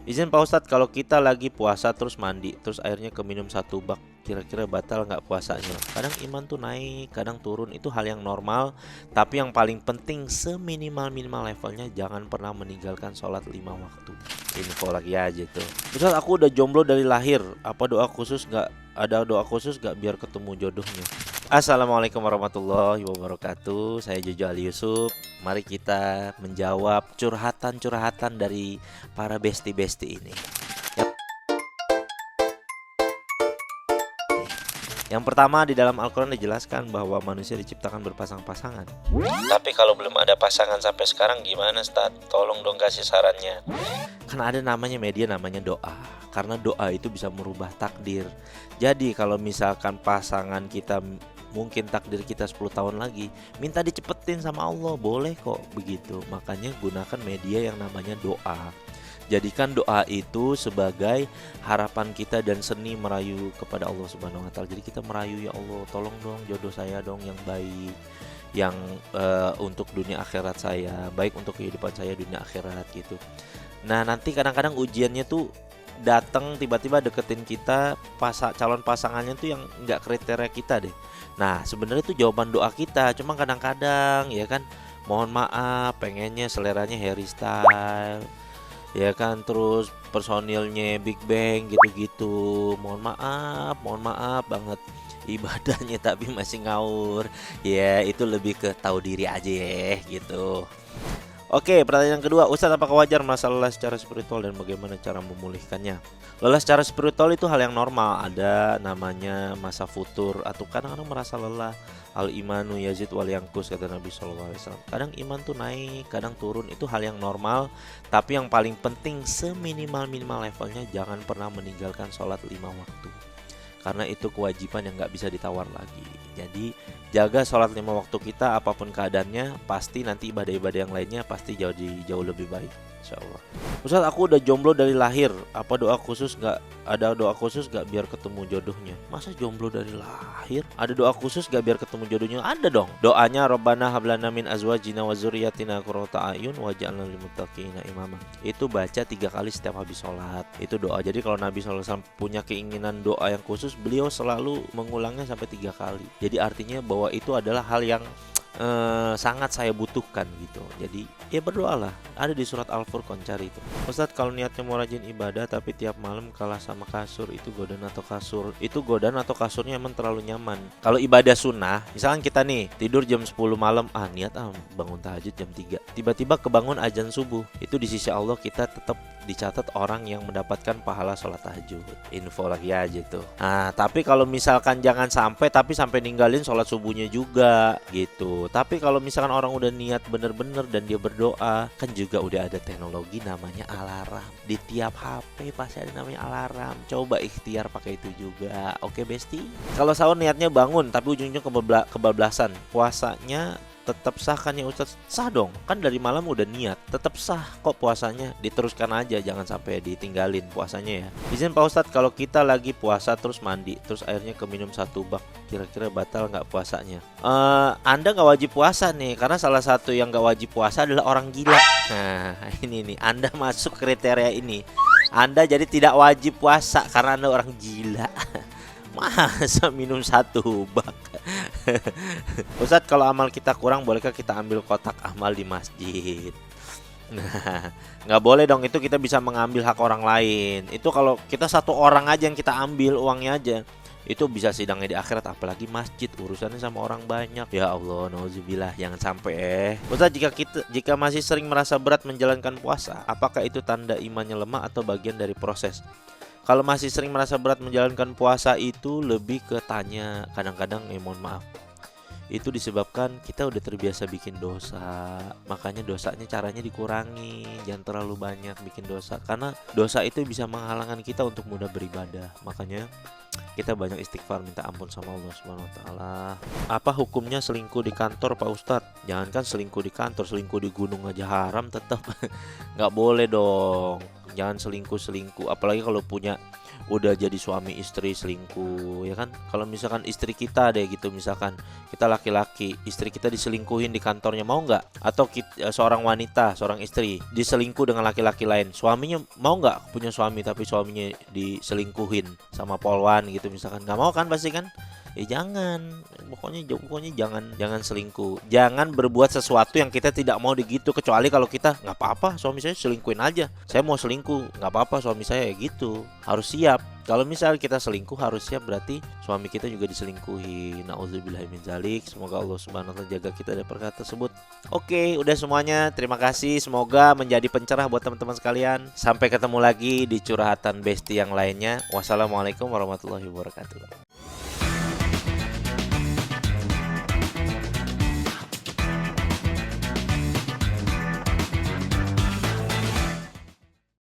Izin Pak Ustadz, kalau kita lagi puasa terus mandi, terus airnya keminum satu bak, kira-kira batal nggak puasanya? Kadang iman tuh naik, kadang turun, itu hal yang normal. Tapi yang paling penting seminimal-minimal levelnya jangan pernah meninggalkan sholat 5 waktu. Info lagi aja tuh. Ustadz, aku udah jomblo dari lahir. Apa doa khusus nggak? Ada doa khusus nggak biar ketemu jodohnya? Assalamualaikum warahmatullahi wabarakatuh. Saya Jojo Ali Yusuf. Mari kita menjawab curhatan-curhatan dari para besti-besti ini. Yang pertama, di dalam Al-Quran dijelaskan bahwa manusia diciptakan berpasang-pasangan. Tapi kalau belum ada pasangan sampai sekarang gimana, Ustaz? Tolong dong kasih sarannya. Kan ada namanya media namanya doa. Karena doa itu bisa merubah takdir. Jadi kalau misalkan pasangan kita mungkin takdir kita 10 tahun lagi, minta dicepetin sama Allah, boleh kok begitu. Makanya gunakan media yang namanya doa. Jadikan doa itu sebagai harapan kita dan seni merayu kepada Allah Subhanahu wa taala. Jadi kita merayu, ya Allah, tolong dong jodoh saya dong yang baik, yang untuk dunia akhirat saya, baik untuk kehidupan saya dunia akhirat gitu. Nah, nanti kadang-kadang ujiannya tuh datang tiba-tiba deketin kita, calon pasangannya tuh yang nggak kriteria kita deh. Nah, sebenarnya itu jawaban doa kita, cuma kadang-kadang ya kan, mohon maaf, pengennya seleranya Harry Style, ya kan, terus personilnya Big Bang gitu-gitu. Mohon maaf banget ibadahnya tapi masih ngawur. Ya, itu lebih ke tahu diri aja ya gitu. Oke, pertanyaan kedua, Ustadz, apakah wajar merasa lelah secara spiritual dan bagaimana cara memulihkannya? Lelah secara spiritual itu hal yang normal, ada namanya masa futur atau kadang-kadang merasa lelah. Al imanu yazid wal yanqus, kata Nabi SAW. Kadang iman tuh naik, kadang turun, itu hal yang normal. Tapi yang paling penting seminimal-minimal levelnya jangan pernah meninggalkan sholat 5 waktu. Karena itu kewajiban yang nggak bisa ditawar lagi. Jadi jaga sholat 5 waktu kita apapun keadaannya, pasti nanti ibadah-ibadah yang lainnya pasti jauh lebih baik, insya Allah. Ustadz, aku udah jomblo dari lahir. Apa doa khusus nggak? Ada doa khusus nggak biar ketemu jodohnya? Masa jomblo dari lahir? Ada doa khusus nggak biar ketemu jodohnya? Ada dong. Doanya Robbana hablana min azwajina wa dzurriyyatina qurrata a'yun waj'alna lil muttaqina imama. Itu baca 3 kali setiap habis sholat. Itu doa. Jadi kalau Nabi SAW punya keinginan doa yang khusus, beliau selalu mengulangnya sampai 3 kali. Jadi artinya bahwa itu adalah hal yang sangat saya butuhkan gitu. Jadi ya berdoalah. Ada di surat Al-Furqan, cari itu. Ustadz, kalau niatnya mau rajin ibadah tapi tiap malam kalah sama kasur, itu godaan atau kasur? Itu godaan atau kasurnya emang terlalu nyaman? Kalau ibadah sunnah, misalkan kita nih tidur jam 10 malam, niat bangun tahajud jam 3, tiba-tiba kebangun azan subuh, itu di sisi Allah kita tetap dicatat orang yang mendapatkan pahala sholat tahajud. Info lagi aja tuh. Nah, tapi kalau misalkan jangan sampai ninggalin sholat subuhnya juga gitu. Tapi kalau misalkan orang udah niat bener-bener dan dia berdoa, kan juga udah ada teknologi namanya alarm. Di tiap HP pasti ada namanya alarm. Coba ikhtiar pakai itu juga. Oke, Besti. Kalau sahur niatnya bangun tapi ujung-ujung kebablasan, puasanya tetap sah kan ya Ustadz? Sah dong, kan dari malam udah niat, tetap sah kok puasanya. Diteruskan aja, jangan sampai ditinggalin puasanya ya. Izin Pak Ustadz, kalau kita lagi puasa terus mandi, terus airnya keminum satu bak, kira-kira batal nggak puasanya? Anda nggak wajib puasa nih, karena salah satu yang nggak wajib puasa adalah orang gila. Nah, ini nih, Anda masuk kriteria ini. Anda jadi tidak wajib puasa karena Anda orang gila. Masa minum satu bak? Ustadz, kalau amal kita kurang, bolehkah kita ambil kotak amal di masjid? Nah, nggak boleh dong, itu kita bisa mengambil hak orang lain. Itu kalau kita satu orang aja yang kita ambil uangnya aja, itu bisa sidangnya di akhirat, apalagi masjid urusannya sama orang banyak. Ya Allah, nauzubillah, jangan sampai. Ustadz, jika masih sering merasa berat menjalankan puasa, apakah itu tanda imannya lemah atau bagian dari proses? Kalau masih sering merasa berat menjalankan puasa itu lebih ke tanya, kadang-kadang mohon maaf, itu disebabkan kita udah terbiasa bikin dosa. Makanya dosanya caranya dikurangi, jangan terlalu banyak bikin dosa, karena dosa itu bisa menghalangi kita untuk mudah beribadah. Makanya kita banyak istighfar, minta ampun sama Allah Subhanahu wa taala. Apa hukumnya selingkuh di kantor, Pak Ustadz? Jangankan selingkuh di kantor, selingkuh di gunung aja haram tetap. Nggak boleh dong. jangan selingkuh. Apalagi kalau udah jadi suami istri selingkuh, ya kan? Kalau misalkan istri kita deh gitu, misalkan kita laki-laki, istri kita diselingkuhin di kantornya, mau nggak? Atau seorang wanita, seorang istri diselingkuh dengan laki-laki lain, suaminya mau nggak punya suami tapi suaminya diselingkuhin sama polwan gitu misalkan? Nggak mau kan pasti kan? Ya jangan, pokoknya jangan selingkuh, jangan berbuat sesuatu yang kita tidak mau begitu. Kecuali kalau kita nggak apa-apa suami saya selingkuhin aja, saya mau selingkuh nggak apa-apa suami saya, ya gitu. Harus siap. Kalau misal kita selingkuh harus siap, berarti suami kita juga diselingkuhi. Nauzubillahiminzalik. Semoga Allah Subhanahu wa taala jaga kita dari perkara tersebut. Oke, udah semuanya. Terima kasih. Semoga menjadi pencerah buat teman-teman sekalian. Sampai ketemu lagi di curhatan besti yang lainnya. Wassalamualaikum warahmatullahi wabarakatuh.